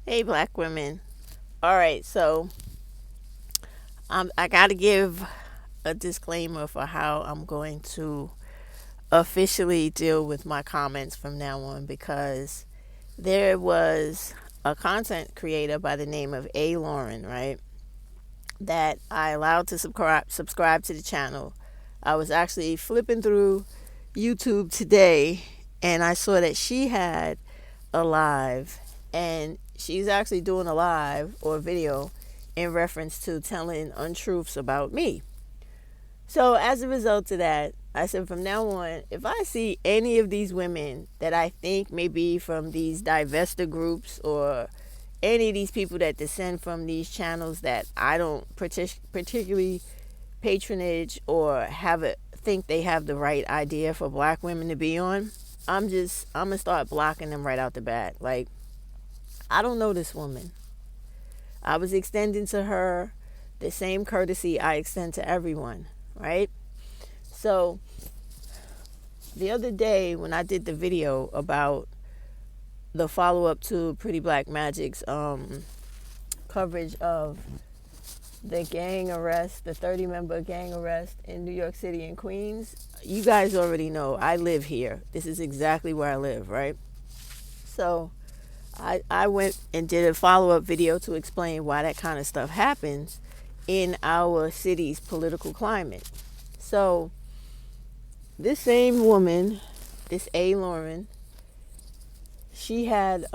Hey, black women. All right, so I got to give a disclaimer for how I'm going to officially deal with my comments from now on because there was a content creator by the name of A. Lauren, right? That I allowed to subscribe to the channel. I was actually flipping through YouTube today and I saw that she had a live, and she's actually doing a live or a video in reference to telling untruths about me. So as a result of that, I said from now on, if I see any of these women that I think may be from these divester groups or any of these people that descend from these channels that I don't particularly patronage or think they have the right idea for black women to be on, I'm gonna start blocking them right out the bat. Like, I don't know this woman. I was extending to her the same courtesy I extend to everyone, right? So the other day when I did the video about the follow up to Pretty Black Magic's coverage of the gang arrest, the 30-member gang arrest in New York City and Queens, you guys already know I live here. This is exactly where I live, right? So I went and did a follow up video to explain why that kind of stuff happens in our city's political climate. So, this same woman, this A. Lauren, she had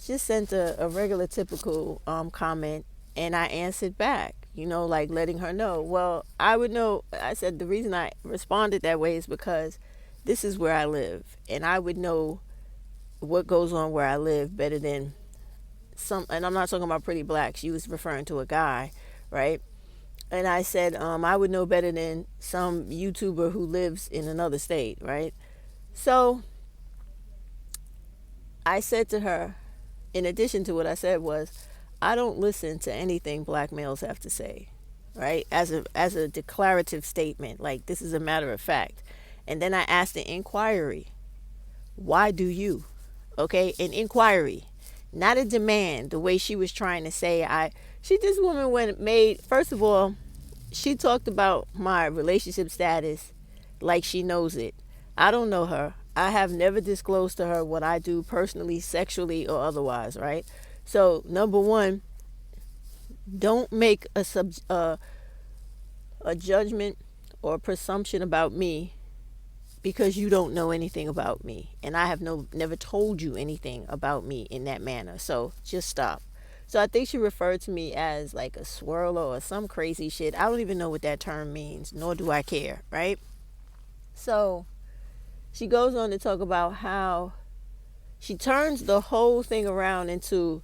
just sent a regular typical comment, and I answered back, like letting her know. Well, I would know. I said the reason I responded that way is because this is where I live, and I would know what goes on where I live better than some. And I'm not talking about Pretty Black. She was referring to a guy, right? And I said I would know better than some YouTuber who lives in another state, right? So I said to her, in addition to what I said was, I don't listen to anything black males have to say, right? As a declarative statement, like this is a matter of fact. And then I asked the inquiry, why do you? Okay, an inquiry, not a demand. The way she was trying to say, this woman made. First of all, she talked about my relationship status like she knows it. I don't know her. I have never disclosed to her what I do personally, sexually, or otherwise, right? So, number one, don't make a judgment or a presumption about me because you don't know anything about me, and I have never told you anything about me in that manner. So just stop. So I think she referred to me as like a swirler or some crazy shit. I don't even know what that term means, nor do I care, right? So she goes on to talk about how she turns the whole thing around into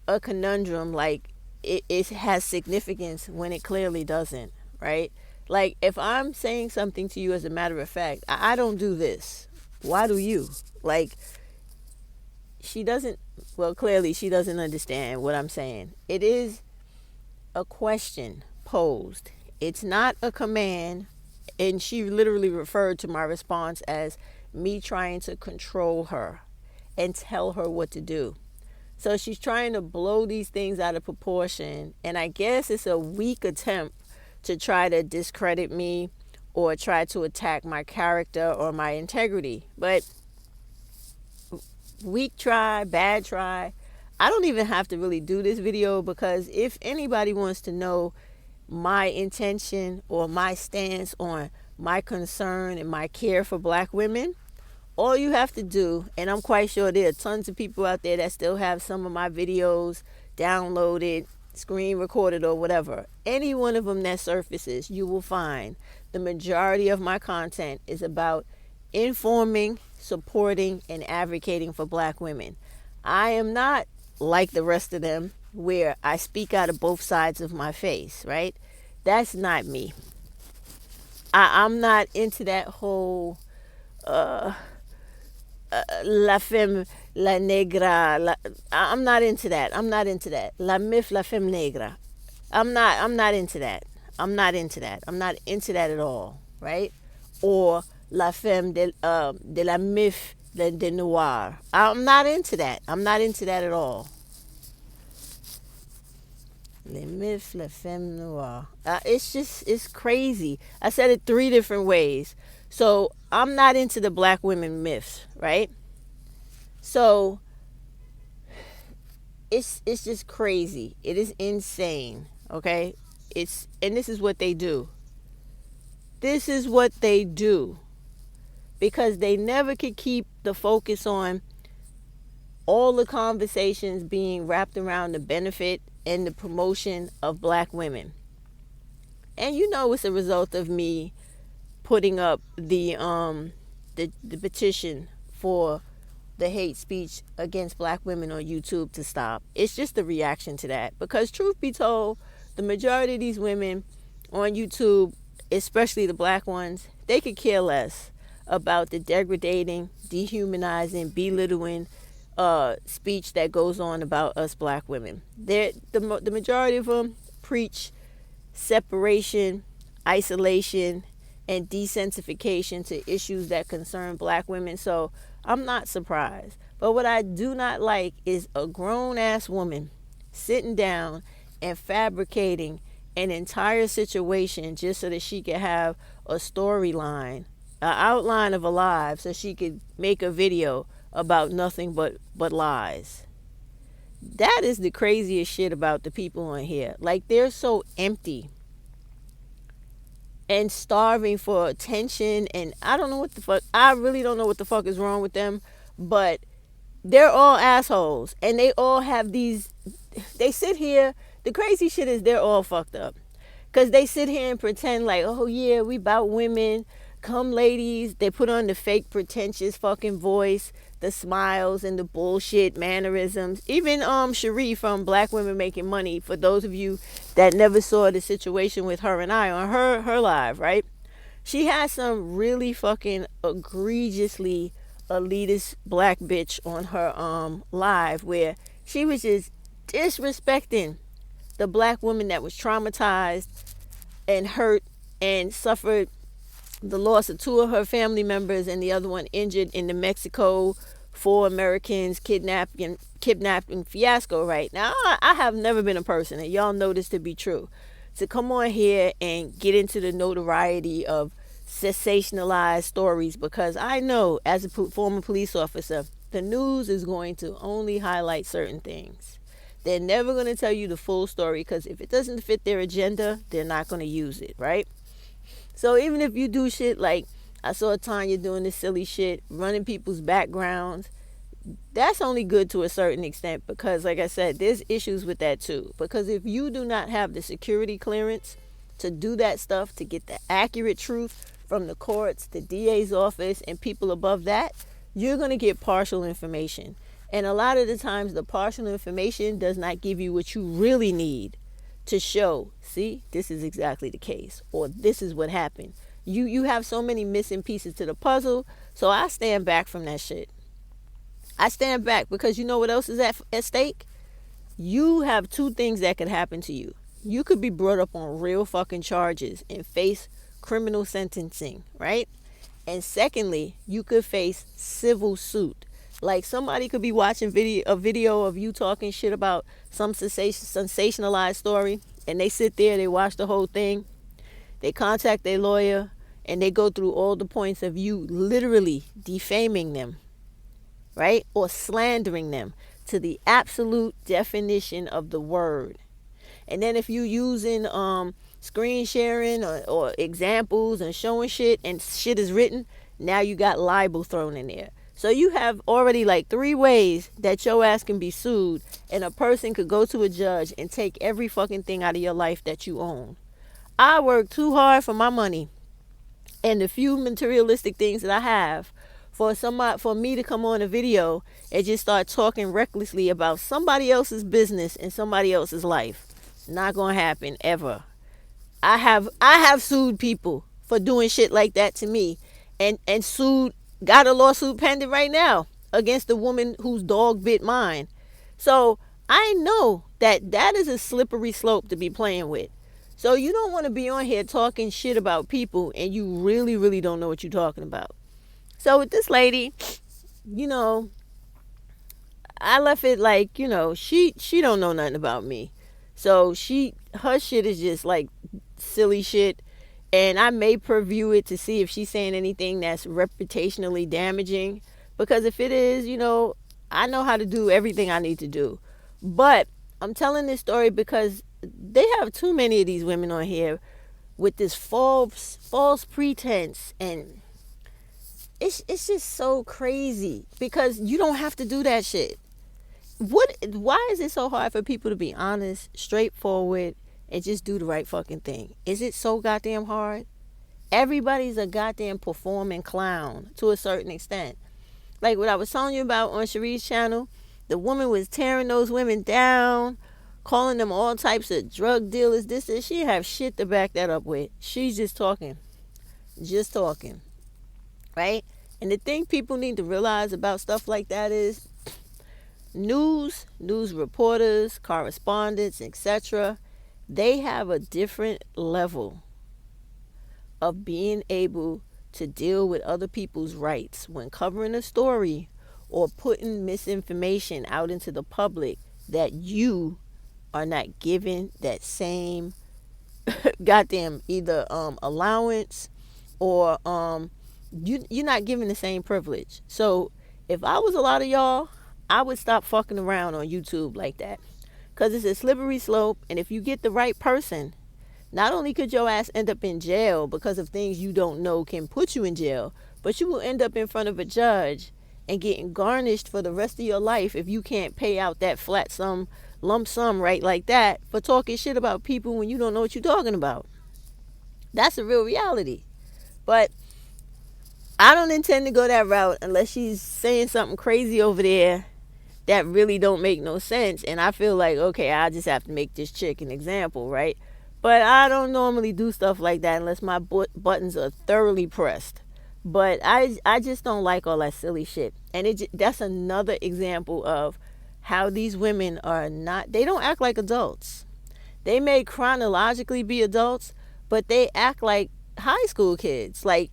a conundrum, like it has significance when it clearly doesn't, right? Like, if I'm saying something to you as a matter of fact, I don't do this. Why do you? Like, she doesn't, well, clearly she doesn't understand what I'm saying. It is a question posed, it's not a command. And she literally referred to my response as me trying to control her and tell her what to do. So she's trying to blow these things out of proportion. And I guess it's a weak attempt to try to discredit me or try to attack my character or my integrity. But weak try, bad try. I don't even have to really do this video, because if anybody wants to know my intention or my stance on my concern and my care for black women, all you have to do, and I'm quite sure there are tons of people out there that still have some of my videos downloaded, screen recorded, or whatever. Any one of them that surfaces, you will find the majority of my content is about informing, supporting, and advocating for black women. I am not like the rest of them where I speak out of both sides of my face, right? That's not me. I'm not into that whole la femme, la negra. I'm not into that. I'm not into that. La mif, la femme negra. I'm not into that. I'm not into that. I'm not into that at all, right? Or la femme de la mif de noir. I'm not into that. I'm not into that at all. Les myths, les femmes noires. It's crazy. I said it 3 different ways. So I'm not into the black women myths, right? So it's just crazy. It is insane. Okay, and this is what they do. This is what they do because they never could keep the focus on all the conversations being wrapped around the benefit and the promotion of black women. And you know it's a result of me putting up the petition for the hate speech against black women on YouTube to stop. It's just a reaction to that. Because truth be told, the majority of these women on YouTube, especially the black ones, they could care less about the degrading, dehumanizing, belittling speech that goes on about us black women. The majority of them preach separation, isolation, and desensitization to issues that concern black women. So I'm not surprised. But what I do not like is a grown ass woman sitting down and fabricating an entire situation just so that she could have a storyline, an outline of a lie, so she could make a video about nothing but lies. That is the craziest shit about the people on here. Like, they're so empty and starving for attention, and I don't know what the fuck, I really don't know what the fuck is wrong with them, but they're all assholes, and they all have these, they sit here, the crazy shit is they're all fucked up, because they sit here and pretend like, oh yeah, we about women, come ladies, they put on the fake pretentious fucking voice, the smiles and the bullshit mannerisms. Even Cherie from Black Women Making Money, for those of you that never saw the situation with her and I on her live, right? She has some really fucking egregiously elitist black bitch on her live where she was just disrespecting the black woman that was traumatized and hurt and suffered the loss of 2 of her family members and the other one injured in the Mexico 4 Americans kidnapping fiasco. Right now, I have never been a person, and y'all know this to be true, to come on here and get into the notoriety of sensationalized stories, because I know as a former police officer, the news is going to only highlight certain things. They're never going to tell you the full story, because if it doesn't fit their agenda, they're not going to use it, right? So even if you do shit like I saw Tanya doing this silly shit, running people's backgrounds, that's only good to a certain extent, because like I said, there's issues with that too. Because if you do not have the security clearance to do that stuff, to get the accurate truth from the courts, the DA's office, and people above that, you're going to get partial information. And a lot of the times the partial information does not give you what you really need to show, see, this is exactly the case, or this is what happened. You have so many missing pieces to the puzzle. So I stand back from that shit. I stand back because you know what else is at stake? You have 2 things that could happen to you. You could be brought up on real fucking charges and face criminal sentencing, right? And secondly, you could face civil suit. Like, somebody could be watching a video of you talking shit about some sensationalized story, and they sit there, they watch the whole thing, they contact their lawyer, and they go through all the points of you literally defaming them, right? Or slandering them to the absolute definition of the word. And then if you using screen sharing or examples and showing shit, and shit is written, now you got libel thrown in there. So you have already like 3 ways that your ass can be sued, and a person could go to a judge and take every fucking thing out of your life that you own. I work too hard for my money and the few materialistic things that I have for me to come on a video and just start talking recklessly about somebody else's business and somebody else's life. Not gonna happen ever. I have sued people for doing shit like that to me, and got a lawsuit pending right now against the woman whose dog bit mine. So I know that is a slippery slope to be playing with. So you don't want to be on here talking shit about people and you really, really don't know what you're talking about. So with this lady, you know, I left it like, you know, she don't know nothing about me. So her shit is just like silly shit. And I may preview it to see if she's saying anything that's reputationally damaging. Because if it is, I know how to do everything I need to do. But I'm telling this story because they have too many of these women on here with this false pretense, and it's just so crazy because you don't have to do that shit. Why is it so hard for people to be honest, straightforward, and just do the right fucking thing? Is it so goddamn hard? Everybody's a goddamn performing clown to a certain extent. Like what I was telling you about on Cherie's channel, the woman was tearing those women down, calling them all types of drug dealers, this and she have shit to back that up with. She's just talking, right? And the thing people need to realize about stuff like that is news reporters, correspondents, etc., they have a different level of being able to deal with other people's rights when covering a story or putting misinformation out into the public that you are not given that same goddamn either allowance or you're not given the same privilege. So if I was a lot of y'all, I would stop fucking around on YouTube like that, because it's a slippery slope. And if you get the right person, not only could your ass end up in jail because of things you don't know can put you in jail, but you will end up in front of a judge and getting garnished for the rest of your life if you can't pay out that lump sum right like that for talking shit about people when you don't know what you're talking about. That's a real reality. But I don't intend to go that route unless she's saying something crazy over there that really don't make no sense. And I feel like, okay, I just have to make this chick an example, right? But I don't normally do stuff like that unless my buttons are thoroughly pressed. But I just don't like all that silly shit. And that's another example of how these women are not, they don't act like adults. They may chronologically be adults, but they act like high school kids. Like,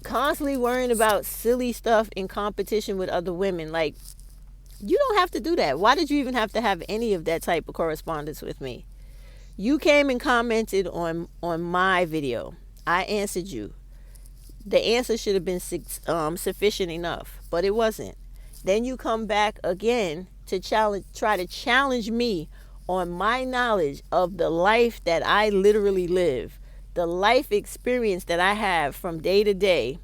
constantly worrying about silly stuff in competition with other women. Like, you don't have to do that. Why did you even have to have any of that type of correspondence with me? You came and commented on my video. I answered you. The answer should have been sufficient enough, but it wasn't. Then you come back again to try to challenge me on my knowledge of the life that I literally live, the life experience that I have from day to day.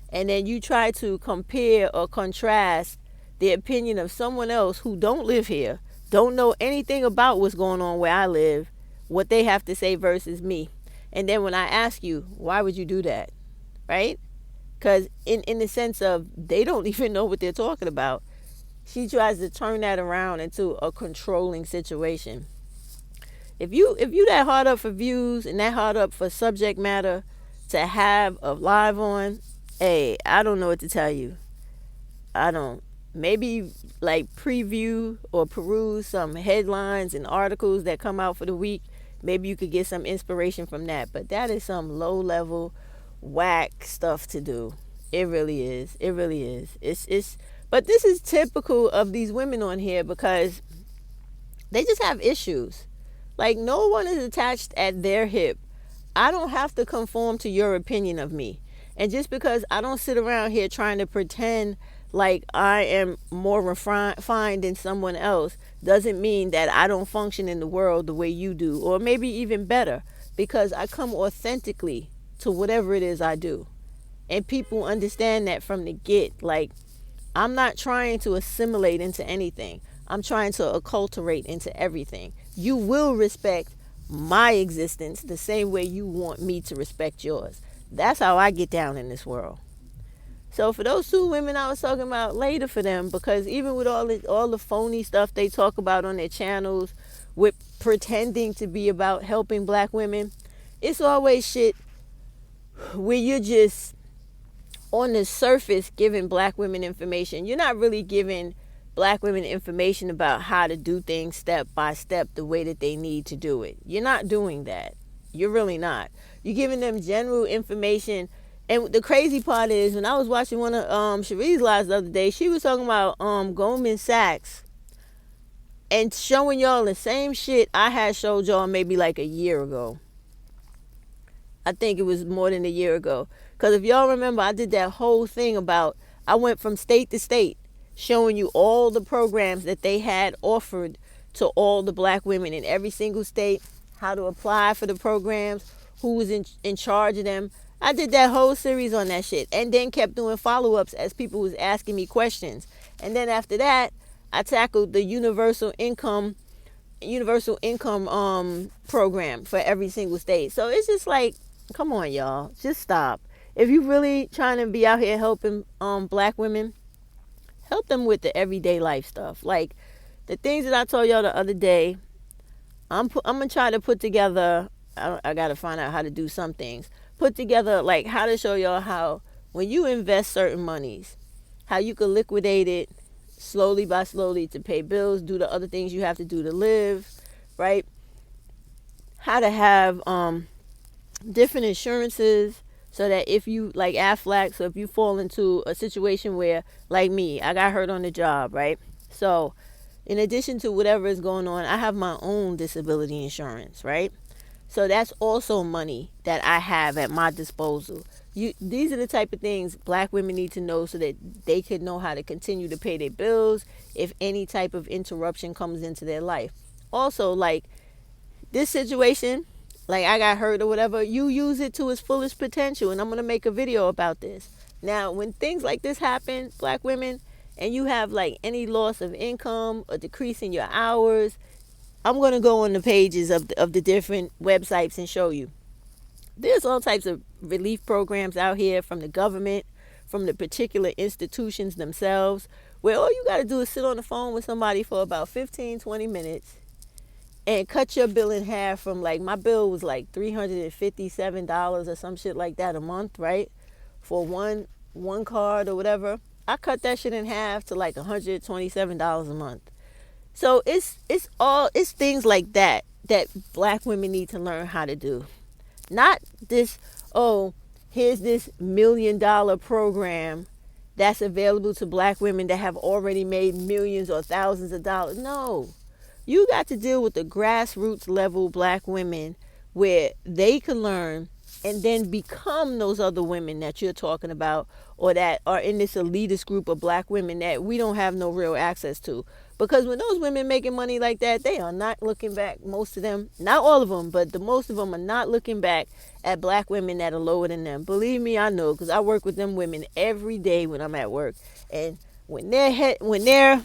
And then you try to compare or contrast the opinion of someone else who don't live here, don't know anything about what's going on where I live, what they have to say versus me. And then when I ask you, why would you do that? Right? Because in the sense of they don't even know what they're talking about, she tries to turn that around into a controlling situation. If you that hard up for views and that hard up for subject matter to have a live on, hey, I don't know what to tell you. I don't. Maybe like preview or peruse some headlines and articles that come out for the week. Maybe you could get some inspiration from that. But that is some low level whack stuff to do. It really is. It really is. But this is typical of these women on here because they just have issues. Like, no one is attached at their hip. I don't have to conform to your opinion of me. And just because I don't sit around here trying to pretend like I am more refined than someone else doesn't mean that I don't function in the world the way you do, or maybe even better, because I come authentically to whatever it is I do. And people understand that from the get. Like, I'm not trying to assimilate into anything. I'm trying to acculturate into everything. You will respect my existence the same way you want me to respect yours. That's how I get down in this world. So for those two women I was talking about, later for them, because even with all the phony stuff they talk about on their channels with pretending to be about helping black women, it's always shit where you're just on the surface giving black women information. You're not really giving black women information about how to do things step by step the way that they need to do it. You're not doing that. You're really not. You're giving them general information. And the crazy part is, when I was watching one of Cherie's lives the other day, she was talking about Goldman Sachs and showing y'all the same shit I had showed y'all maybe like a year ago. I think it was more than a year ago. Because if y'all remember, I did that whole thing about, I went from state to state showing you all the programs that they had offered to all the black women in every single state, how to apply for the programs, who was in charge of them. I did that whole series on that shit, and then kept doing follow-ups as people was asking me questions. And then after that, I tackled the universal income program for every single state. So it's just like, come on, y'all, just stop. If you really trying to be out here helping black women, help them with the everyday life stuff. Like the things that I told y'all the other day, I'm gonna try to put together. I gotta find out how to do some things. Put together like how to show y'all how when you invest certain monies, how you can liquidate it slowly by slowly to pay bills, do the other things you have to do to live, right? How to have different insurances so that if you like Aflac, so if you fall into a situation where, like me, I got hurt on the job, right? So in addition to whatever is going on, I have my own disability insurance, right? So that's also money that I have at my disposal. These are the type of things black women need to know so that they can know how to continue to pay their bills if any type of interruption comes into their life. Also, like this situation, like I got hurt or whatever, you use it to its fullest potential. And I'm going to make a video about this. Now, when things like this happen, black women, and you have like any loss of income or decrease in your hours, I'm going to go on the pages of the different websites and show you. There's all types of relief programs out here from the government, from the particular institutions themselves, where all you got to do is sit on the phone with somebody for about 15, 20 minutes and cut your bill in half from like, my bill was like $357 or some shit like that a month, right? For one card or whatever. I cut that shit in half to like $127 a month. So it's things like that black women need to learn how to do. Not this, oh, here's this $1 million program that's available to black women that have already made millions or thousands of dollars. No. You got to deal with the grassroots level black women where they can learn and then become those other women that you're talking about, or that are in this elitist group of black women that we don't have no real access to. Because when those women making money like that, they are not looking back, most of them, not all of them, but the most of them are not looking back at black women that are lower than them. Believe me, I know, because I work with them women every day when I'm at work. And when they're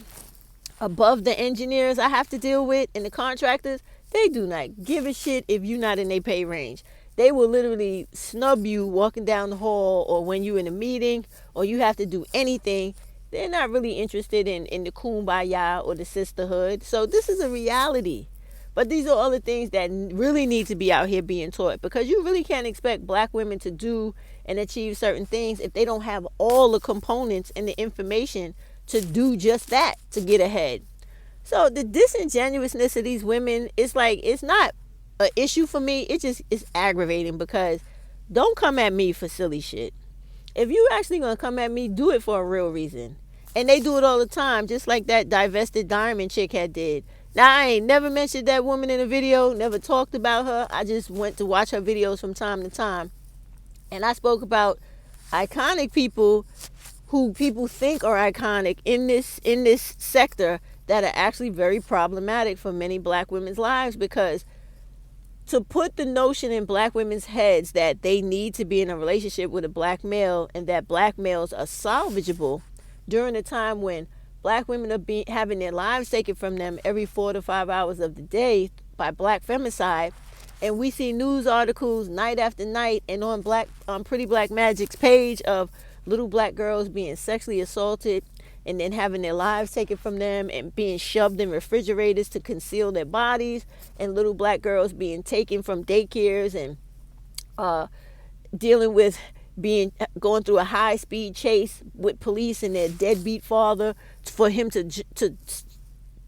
above the engineers I have to deal with and the contractors, they do not give a shit if you're not in their pay range. They will literally snub you walking down the hall, or when you're in a meeting, or you have to do anything. They're not really interested in the kumbaya or the sisterhood. So this is a reality. But these are all the things that really need to be out here being taught, because you really can't expect black women to do and achieve certain things if they don't have all the components and the information to do just that, to get ahead. So the disingenuousness of these women, it's like, it's not an issue for me. It's aggravating, because don't come at me for silly shit. If you actually gonna come at me, do it for a real reason. And they do it all the time, just like that divested diamond chick had did. Now, I ain't never mentioned that woman in a video, never talked about her. I just went to watch her videos from time to time. And I spoke about iconic people who people think are iconic in this sector that are actually very problematic for many black women's lives. Because to put the notion in black women's heads that they need to be in a relationship with a black male and that black males are salvageable during a time when black women are having their lives taken from them every 4 to 5 hours of the day by black femicide, and we see news articles night after night and on Pretty Black Magic's page of little black girls being sexually assaulted and then having their lives taken from them and being shoved in refrigerators to conceal their bodies, and little black girls being taken from daycares and dealing with going through a high-speed chase with police and their deadbeat father for him to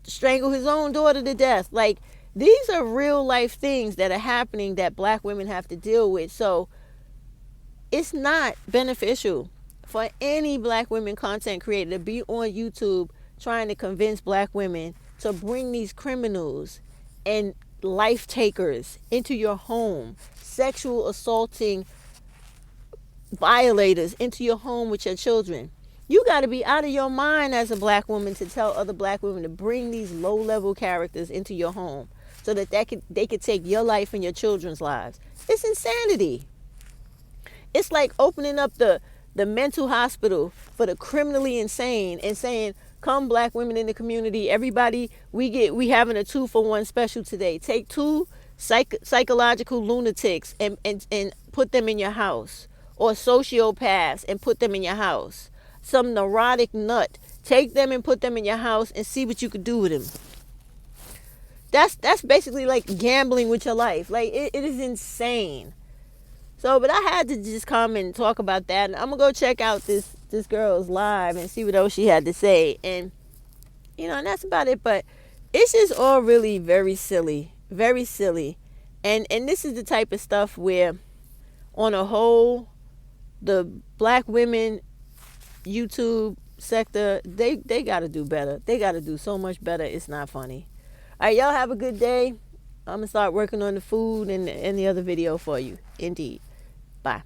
strangle his own daughter to death. Like, these are real life things that are happening that black women have to deal with. So it's not beneficial for any black women content creator to be on YouTube trying to convince black women to bring these criminals and life takers into your home, sexual assaulting violators into your home with your children. You got to be out of your mind as a black woman to tell other black women to bring these low-level characters into your home so that they could take your life and your children's lives. It's insanity. It's like opening up the mental hospital for the criminally insane and saying, come black women in the community, everybody, we having a 2-for-1 special today. Take 2 psychological lunatics and put them in your house, or sociopaths and put them in your house. Some neurotic nut, take them and put them in your house and see what you could do with them. That's basically like gambling with your life. Like it is insane. So, but I had to just come and talk about that, and I'm gonna go check out this girl's live and see what else she had to say, and and that's about it. But it's just all really very silly, and this is the type of stuff where, on a whole, the black women YouTube sector, they got to do better. They got to do so much better. It's not funny. All right, y'all have a good day. I'm gonna start working on the food and the other video for you. Indeed. Bye.